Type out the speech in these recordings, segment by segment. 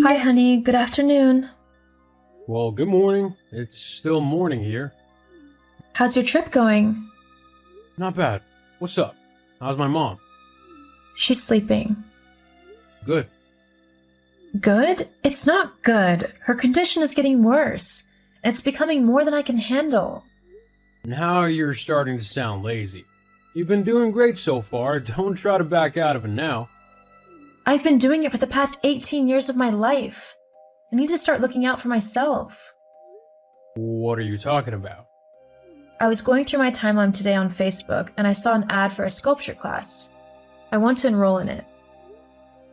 Hi, honey. Good afternoon. Well, good morning. It's still morning here. How's your trip going? Not bad. What's up? How's my mom? She's sleeping. Good. Good? It's not good. Her condition is getting worse. And it's becoming more than I can handle. Now you're starting to sound lazy. You've been doing great so far. Don't try to back out of it now. I've been doing it for the past 18 years of my life. I need to start looking out for myself. What are you talking about? I was going through my timeline today on Facebook and I saw an ad for a sculpture class. I want to enroll in it.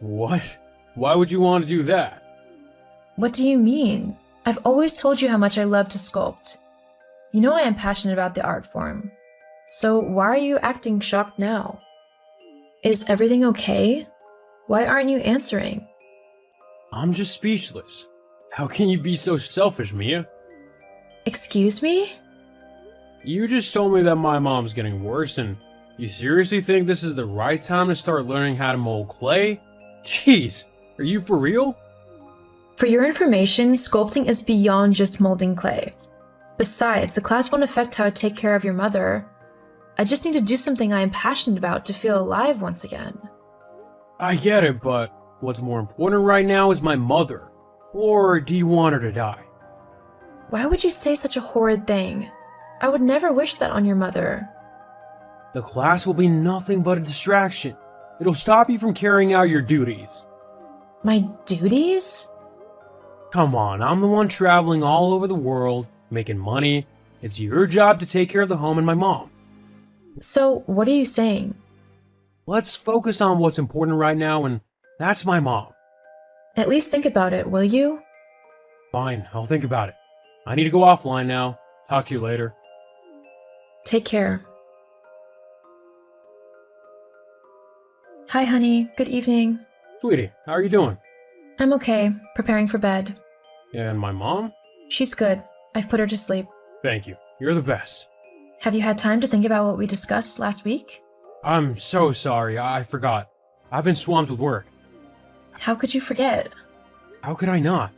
What? Why would you want to do that? What do you mean? I've always told you how much I love to sculpt. You know I am passionate about the art form. So why are you acting shocked now? Is everything okay? Why aren't you answering? I'm just speechless. How can you be so selfish, Mia? Excuse me? You just told me that my mom's getting worse, and you seriously think this is the right time to start learning how to mold clay? Jeez, are you for real? For your information, sculpting is beyond just molding clay. Besides, the class won't affect how I take care of your mother. I just need to do something I am passionate about to feel alive once again. I get it, but what's more important right now is my mother. Or do you want her to die? Why would you say such a horrid thing? I would never wish that on your mother. The class will be nothing but a distraction. It'll stop you from carrying out your duties. My duties? Come on, I'm the one traveling all over the world, making money. It's your job to take care of the home and my mom. So, what are you saying? Let's focus on what's important right now, and that's my mom. At least think about it, will you? Fine, I'll think about it. I need to go offline now. Talk to you later. Take care. Hi, honey. Good evening. Sweetie, how are you doing? I'm okay, preparing for bed. And my mom? She's good. I've put her to sleep. Thank you. You're the best. Have you had time to think about what we discussed last week? I'm so sorry, I forgot. I've been swamped with work. How could you forget? How could I not?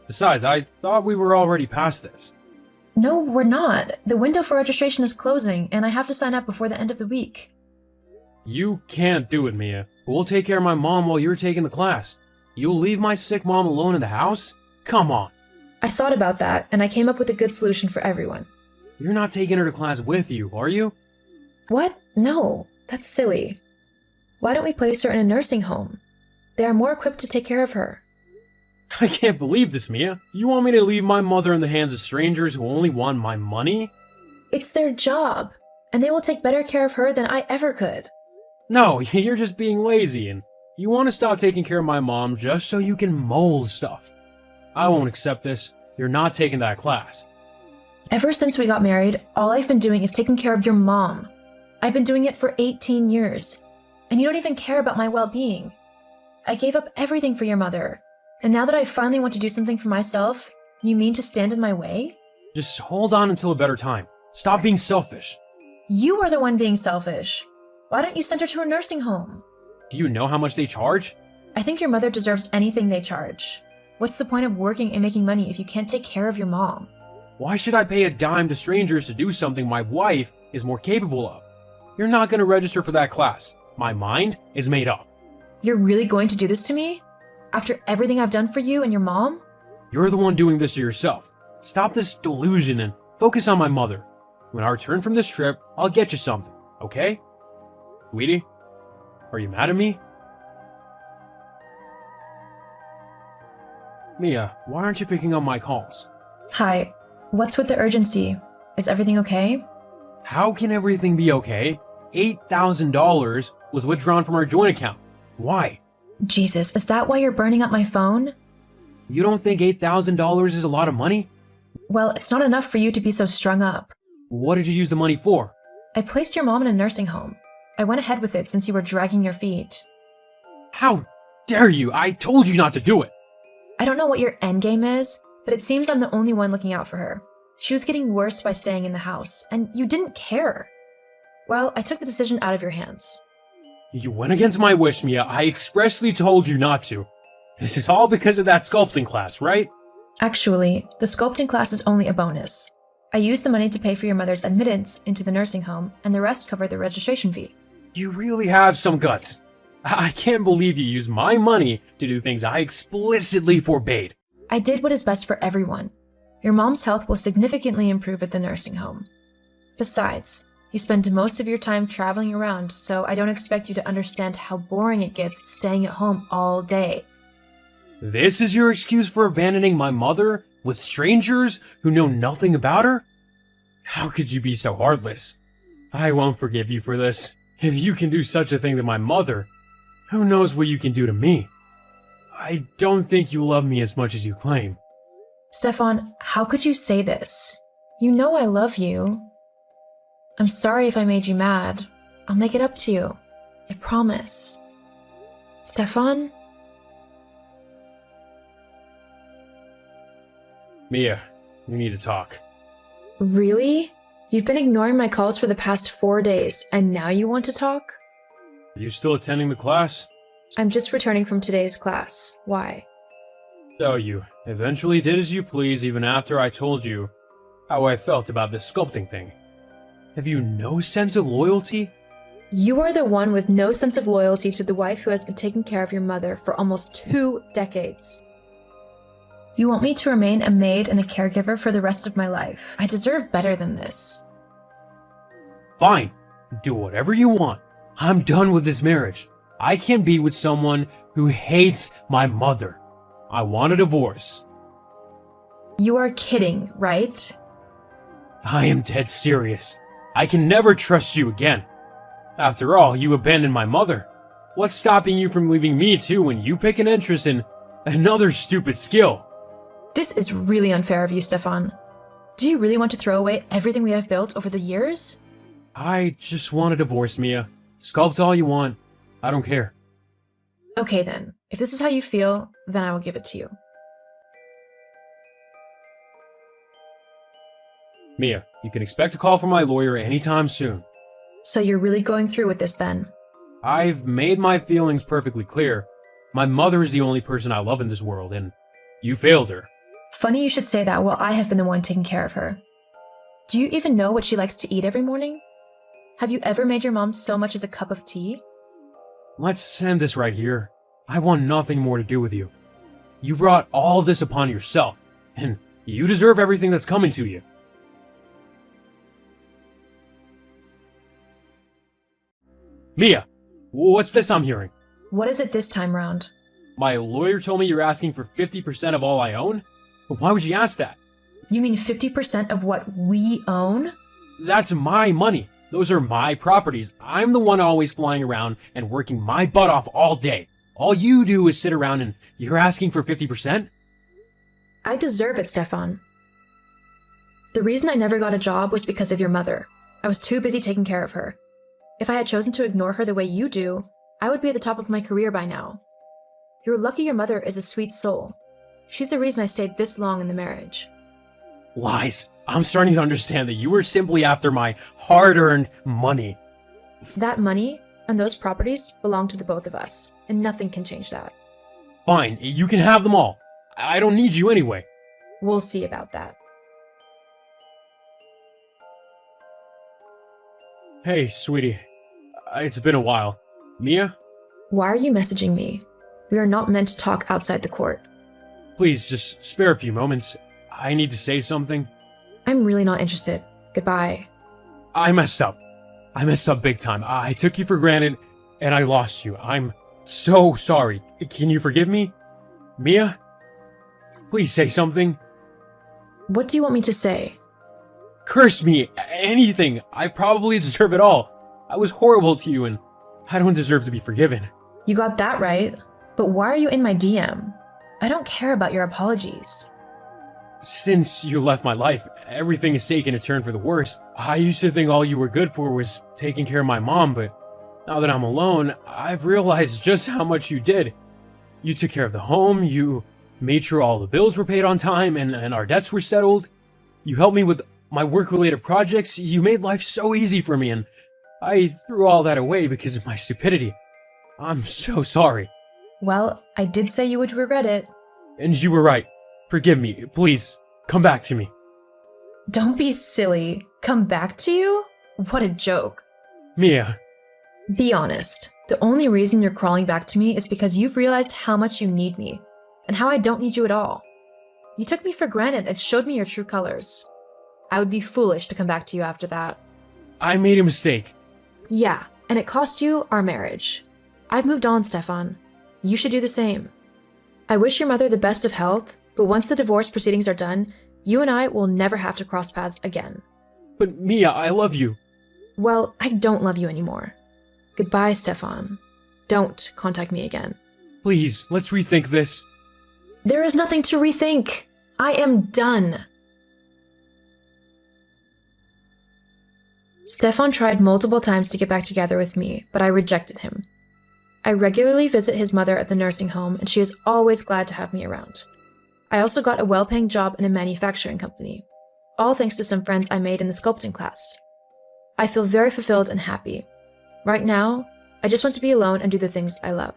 Besides, I thought we were already past this. No, we're not. The window for registration is closing, and I have to sign up before the end of the week. You can't do it, Mia. We'll take care of my mom while you're taking the class. You'll leave my sick mom alone in the house? Come on. I thought about that, and I came up with a good solution for everyone. You're not taking her to class with you, are you? What? No, that's silly. Why don't we place her in a nursing home? They are more equipped to take care of her. I can't believe this, Mia. You want me to leave my mother in the hands of strangers who only want my money? It's their job, and they will take better care of her than I ever could. No, you're just being lazy, and you want to stop taking care of my mom just so you can mold stuff. I won't accept this. You're not taking that class. Ever since we got married, all I've been doing is taking care of your mom. I've been doing it for 18 years, and you don't even care about my well-being. I gave up everything for your mother, and now that I finally want to do something for myself, you mean to stand in my way? Just hold on until a better time. Stop being selfish. You are the one being selfish. Why don't you send her to a nursing home? Do you know how much they charge? I think your mother deserves anything they charge. What's the point of working and making money if you can't take care of your mom? Why should I pay a dime to strangers to do something my wife is more capable of? You're not going to register for that class. My mind is made up. You're really going to do this to me? After everything I've done for you and your mom? You're the one doing this to yourself. Stop this delusion and focus on my mother. When I return from this trip, I'll get you something, okay? Sweetie, are you mad at me? Mia, why aren't you picking up my calls? Hi, what's with the urgency? Is everything okay? How can everything be okay? $8,000 was withdrawn from our joint account. Why? Jesus, is that why you're burning up my phone? You don't think $8,000 is a lot of money? Well, it's not enough for you to be so strung up. What did you use the money for? I placed your mom in a nursing home. I went ahead with it since you were dragging your feet. How dare you? I told you not to do it. I don't know what your endgame is, but it seems I'm the only one looking out for her. She was getting worse by staying in the house, and you didn't care. Well, I took the decision out of your hands. You went against my wish, Mia. I expressly told you not to. This is all because of that sculpting class, right? Actually, the sculpting class is only a bonus. I used the money to pay for your mother's admittance into the nursing home, and the rest covered the registration fee. You really have some guts. I can't believe you used my money to do things I explicitly forbade. I did what is best for everyone. Your mom's health will significantly improve at the nursing home. Besides, you spend most of your time traveling around, so I don't expect you to understand how boring it gets staying at home all day. This is your excuse for abandoning my mother with strangers who know nothing about her? How could you be so heartless? I won't forgive you for this. If you can do such a thing to my mother, who knows what you can do to me? I don't think you love me as much as you claim. Stefan, how could you say this? You know I love you. I'm sorry if I made you mad. I'll make it up to you. I promise. Stefan? Mia, we need to talk. Really? You've been ignoring my calls for the past 4 days, and now you want to talk? Are you still attending the class? I'm just returning from today's class. Why? So you eventually did as you please even after I told you how I felt about this sculpting thing. Have you no sense of loyalty? You are the one with no sense of loyalty to the wife who has been taking care of your mother for almost 2 decades. You want me to remain a maid and a caregiver for the rest of my life. I deserve better than this. Fine, do whatever you want. I'm done with this marriage. I can't be with someone who hates my mother. I want a divorce. You are kidding, right? I am dead serious. I can never trust you again. After all, you abandoned my mother. What's stopping you from leaving me too when you pick an interest in another stupid skill? This is really unfair of you, Stefan. Do you really want to throw away everything we have built over the years? I just want a divorce, Mia. Sculpt all you want. I don't care. Okay then. If this is how you feel, then I will give it to you. Mia, you can expect a call from my lawyer anytime soon. So you're really going through with this then? I've made my feelings perfectly clear. My mother is the only person I love in this world, and you failed her. Funny you should say that while I have been the one taking care of her. Do you even know what she likes to eat every morning? Have you ever made your mom so much as a cup of tea? Let's end this right here. I want nothing more to do with you. You brought all this upon yourself, and you deserve everything that's coming to you. Mia, what's this I'm hearing? What is it this time round? My lawyer told me you're asking for 50% of all I own? But why would you ask that? You mean 50% of what we own? That's my money. Those are my properties. I'm the one always flying around and working my butt off all day. All you do is sit around and you're asking for 50%? I deserve it, Stefan. The reason I never got a job was because of your mother. I was too busy taking care of her. If I had chosen to ignore her the way you do, I would be at the top of my career by now. You're lucky your mother is a sweet soul. She's the reason I stayed this long in the marriage. Lies. I'm starting to understand that you were simply after my hard-earned money. That money and those properties belong to the both of us, and nothing can change that. Fine, you can have them all. I don't need you anyway. We'll see about that. Hey, sweetie. It's been a while. Mia? Why are you messaging me? We are not meant to talk outside the court. Please, just spare a few moments. I need to say something. I'm really not interested. Goodbye. I messed up. I messed up big time. I took you for granted, and I lost you. I'm so sorry. Can you forgive me? Mia? Please say something. What do you want me to say? Curse me. Anything. I probably deserve it all. I was horrible to you, and I don't deserve to be forgiven. You got that right. But why are you in my DM? I don't care about your apologies. Since you left my life, everything has taken a turn for the worse. I used to think all you were good for was taking care of my mom, but now that I'm alone, I've realized just how much you did. You took care of the home, you made sure all the bills were paid on time and our debts were settled. You helped me with my work-related projects. You made life so easy for me, and I threw all that away because of my stupidity. I'm so sorry. Well, I did say you would regret it. And you were right. Forgive me. Please, come back to me. Don't be silly. Come back to you? What a joke. Mia, Be honest. The only reason you're crawling back to me is because you've realized how much you need me, and how I don't need you at all. You took me for granted and showed me your true colors. I would be foolish to come back to you after that. I made a mistake. Yeah, and it cost you our marriage. I've moved on, Stefan. You should do the same. I wish your mother the best of health, but once the divorce proceedings are done, you and I will never have to cross paths again. But Mia, I love you. Well, I don't love you anymore. Goodbye, Stefan. Don't contact me again. Please, let's rethink this. There is nothing to rethink. I am done. Stefan tried multiple times to get back together with me, but I rejected him. I regularly visit his mother at the nursing home, and she is always glad to have me around. I also got a well-paying job in a manufacturing company, all thanks to some friends I made in the sculpting class. I feel very fulfilled and happy. Right now, I just want to be alone and do the things I love.